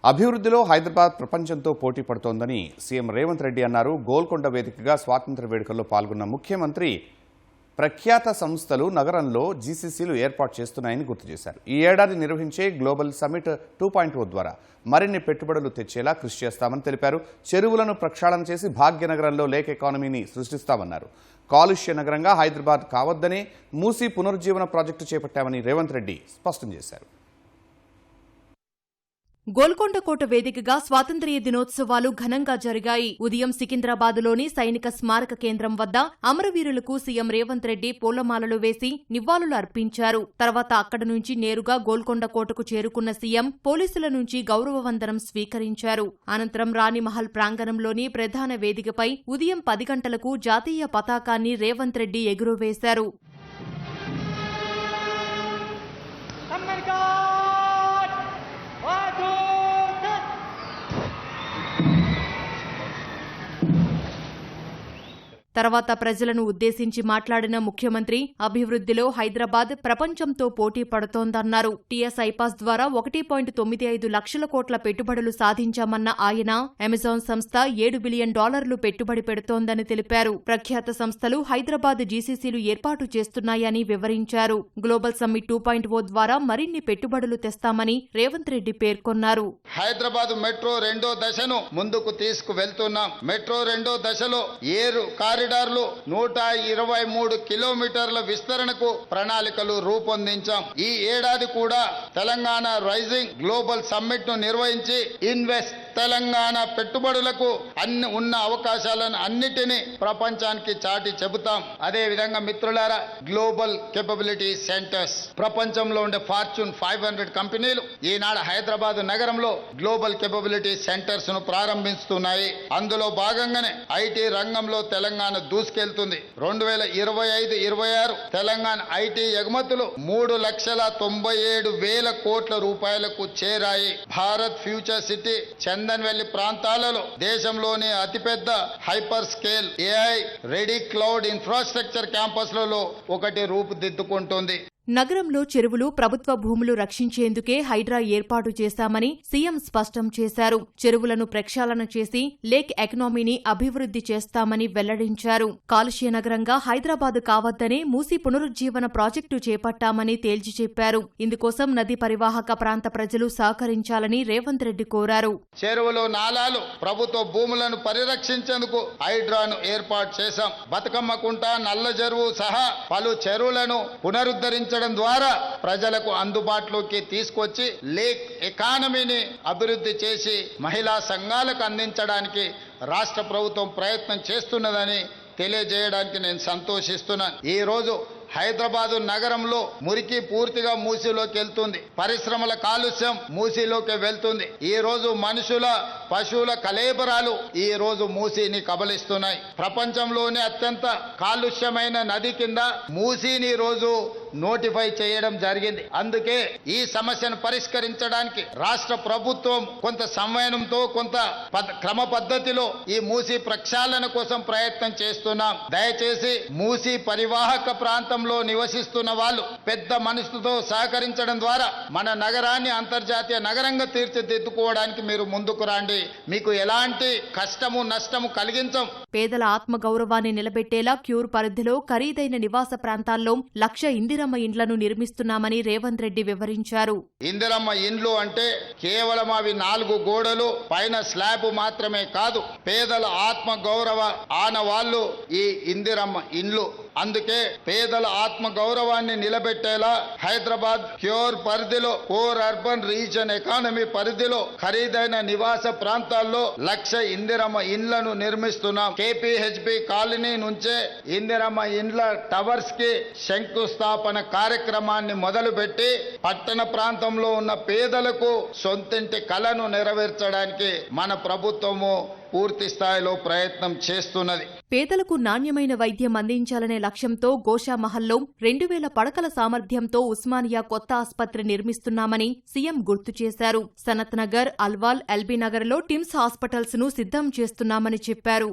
అభివృద్ధిలో హైదరాబాద్ ప్రపంచంతో పోటీ పడుతోందని సీఎం రేవంత్ రెడ్డి అన్నారు. గోల్కొండ వేదికగా స్వాతంత్ర వేడుకల్లో పాల్గొన్న ముఖ్యమంత్రి ప్రఖ్యాత సంస్థలు నగరంలో జీసీసీలు ఏర్పాటు చేస్తున్నాయని గుర్తు చేశారు. ఈ ఏడాది నిర్వహించే గ్లోబల్ సమ్మిట్ 2.0 ద్వారా మరిన్ని పెట్టుబడులు తెచ్చేలా కృషి చేస్తామని తెలిపారు. చెరువులను ప్రక్షాళన చేసి భాగ్యనగరంలో లేక్ ఎకానమీని సృష్టిస్తామన్నారు. కాలుష్య నగరంగా హైదరాబాద్ కావద్దనే మూసీ పునరుజ్జీవన ప్రాజెక్టు చేపట్టామని రేవంత్ రెడ్డి స్పష్టం చేశారు. గోల్కొండ కోట వేదికగా స్వాతంత్ర్య దినోత్సవాలు ఘనంగా జరిగాయి. ఉదయం సికింద్రాబాదులోని సైనిక స్మారక కేంద్రం వద్ద అమరవీరులకు సీఎం రేవంత్ రెడ్డి పూలమాలలు వేసి నివాళులు అర్పించారు. తర్వాత అక్కడి నుంచి నేరుగా గోల్కొండ కోటకు చేరుకున్న సీఎం పోలీసుల నుంచి గౌరవ వందనం స్వీకరించారు. అనంతరం రాణిమహల్ ప్రాంగణంలోని ప్రధాన వేదికపై ఉదయం 10 గంటలకు జాతీయ పతాకాన్ని రేవంత్ రెడ్డి ఎగురవేశారు. తర్వాత ప్రజలను ఉద్దేశించి మాట్లాడిన ముఖ్యమంత్రి అభివృద్ధిలో హైదరాబాద్ ప్రపంచంతో పోటీ పడుతోందన్నారు. టీఎస్ ఐపాస్ ద్వారా 1.95 లక్షల కోట్ల పెట్టుబడులు సాధించామన్న ఆయన అమెజాన్ సంస్థ $7 బిలియన్ పెట్టుబడి పెడుతోందని తెలిపారు. ప్రఖ్యాత సంస్థలు హైదరాబాద్ జీసీసీలు ఏర్పాటు చేస్తున్నాయని వివరించారు. గ్లోబల్ సమ్మిట్ 2.0 ద్వారా మరిన్ని పెట్టుబడులు తెస్తామని రేవంత్ రెడ్డి పేర్కొన్నారు. హైదరాబాద్ మెట్రో 2వ దశను ముందుకు తీసుకువెళ్తున్నాం. మెట్రో 2వ దశలో ఏరు కారిడార్లు 123 కిలోమీటర్ల విస్తరణకు ప్రణాళికలు రూపొందించాం. ఈ ఏడాది కూడా తెలంగాణ రైజింగ్ గ్లోబల్ సమ్మిట్ ను నిర్వహించి ఇన్వెస్ట్ తెలంగాణ పెట్టుబడులకు ఉన్న అవకాశాలను అన్నిటినీ ప్రపంచానికి చాటి చెబుతాం. అదే విధంగా మిత్రులారా, గ్లోబల్ కేపబిలిటీ సెంటర్స్ ప్రపంచంలో ఉండే ఫార్చ్యూన్ 500 కంపెనీలు ఈనాడు హైదరాబాద్ నగరంలో గ్లోబల్ కేపబిలిటీ సెంటర్స్ ను ప్రారంభిస్తున్నాయి. అందులో భాగంగానే ఐటీ రంగంలో తెలంగాణ దూసుకెళ్తుంది. 2025-26 తెలంగాణ ఐటీ ఎగుమతులు 3,97,000 కోట్ల రూపాయలకు చేరాయి. భారత్ ఫ్యూచర్ సిటీ చందన్వెల్లి ప్రాంతాలలో దేశంలోని అతిపెద్ద hyper scale AI ready cloud infrastructure క్యాంపస్లలో ఒకటి రూపుదిద్దుకుంటుంది. నగరంలో చెరువులు, ప్రభుత్వ భూములు రక్షించేందుకే హైడ్రా ఏర్పాటు చేశామని సీఎం స్పష్టం చేశారు. చెరువులను ప్రక్షాళన చేసి లేక్ ఎకనామీని అభివృద్ధి చేస్తామని వెల్లడించారు. కాలుష్య నగరంగా హైదరాబాద్ కావద్దనే మూసీ పునరుజ్జీవన ప్రాజెక్టు చేపట్టామని తేల్చి చెప్పారు. ఇందుకోసం నది పరివాహక ప్రాంత ప్రజలు సహకరించాలని రేవంత్ రెడ్డి కోరారు. చెరువులు, నాలాలు, ప్రభుత్వ భూములను పరిరక్షించేందుకు హైడ్రాను ఏర్పాటు చేశాం. బతుకమ్మ కుంట, నల్ల చెరువు సహా పలు చెరువులను పునరుద్ధరించ ద్వారా ప్రజలకు అందుబాటులోకి తీసుకొచ్చి లేక్ ఎకానమీని అభివృద్ధి చేసి మహిళా సంఘాలకు అందించడానికి రాష్ట్ర ప్రభుత్వం ప్రయత్నం చేస్తున్నదని తెలియజేయడానికి నేను సంతోషిస్తున్నాను. ఈ రోజు హైదరాబాదు నగరంలో మురికి పూర్తిగా మూసీలోకి వెళ్తుంది. పరిశ్రమల కాలుష్యం మూసీలోకి వెళ్తుంది. ఈ రోజు మనుషుల, పశువుల కలేబరాలు ఈ రోజు మూసీని కబలిస్తున్నాయి. ప్రపంచంలోనే అత్యంత కాలుష్యమైన నది కింద మూసీని రోజు నోటిఫై చేయడం జరిగింది. అందుకే ఈ సమస్యను పరిష్కరించడానికి రాష్ట్ర ప్రభుత్వం కొంత సంవయనంతో, కొంత క్రమ పద్ధతిలో ఈ మూసీ ప్రక్షాళన కోసం ప్రయత్నం చేస్తున్నాం. దయచేసి మూసీ పరివాహక ప్రాంతంలో నివసిస్తున్న వాళ్ళు పెద్ద మనసుతో సహకరించడం ద్వారా మన నగరాన్ని అంతర్జాతీయ నగరంగా తీర్చిదిద్దుకోవడానికి మీరు ముందుకు రండి. మీకు ఎలాంటి కష్టము, నష్టము కలిగించం. పేదల ఆత్మగౌరవాన్ని నిలబెట్టేలా క్యూర్ పరిధిలో ఖరీదైన నివాస ప్రాంతాల్లో 1,00,000 ఇందిరమ్మ ఇండ్లను నిర్మిస్తున్నామని రేవంత్ రెడ్డి వివరించారు. ఇందిరమ్మ ఇండ్లు అంటే కేవలం అవి 4 గోడలు పైన స్లాబ్ మాత్రమే కాదు. పేదల ఆత్మ గౌరవ ఆనవాళ్లు ఈ ఇందిరమ్మ ఇండ్లు. అందుకే పేదల ఆత్మ గౌరవాన్ని నిలబెట్టేలా హైదరాబాద్ క్యూర్ పరిధిలో, కోర్ అర్బన్ రీజన్ ఎకానమీ పరిధిలో ఖరీదైన నివాస ప్రాంతాల్లో 1,00,000 ఇందిరమ్మ ఇండ్లను నిర్మిస్తున్నాం. కేపీహెచ్బి కాలనీ నుంచే ఇందిరమ్మ ఇండ్ల టవర్స్ కి శంకుస్థాపన కార్యక్రమాన్ని మొదలుపెట్టి పట్టణ ప్రాంతంలో ఉన్న పేదలకు సొంతింటి కలను నెరవేర్చడానికి మన ప్రభుత్వము పూర్తి స్థాయిలో ప్రయత్నం చేస్తున్నది. పేదలకు నాణ్యమైన వైద్యం అందించాలనే లక్ష్యంతో గోషామహల్లో 2,000 పడకల సామర్థ్యంతో ఉస్మానియా కొత్త ఆస్పత్రి నిర్మిస్తున్నామని సీఎం గుర్తు చేశారు. సనత్ నగర్, అల్వాల్, ఎల్బీ నగర్లో టిమ్స్ హాస్పిటల్స్ ను సిద్ధం చేస్తున్నామని చెప్పారు.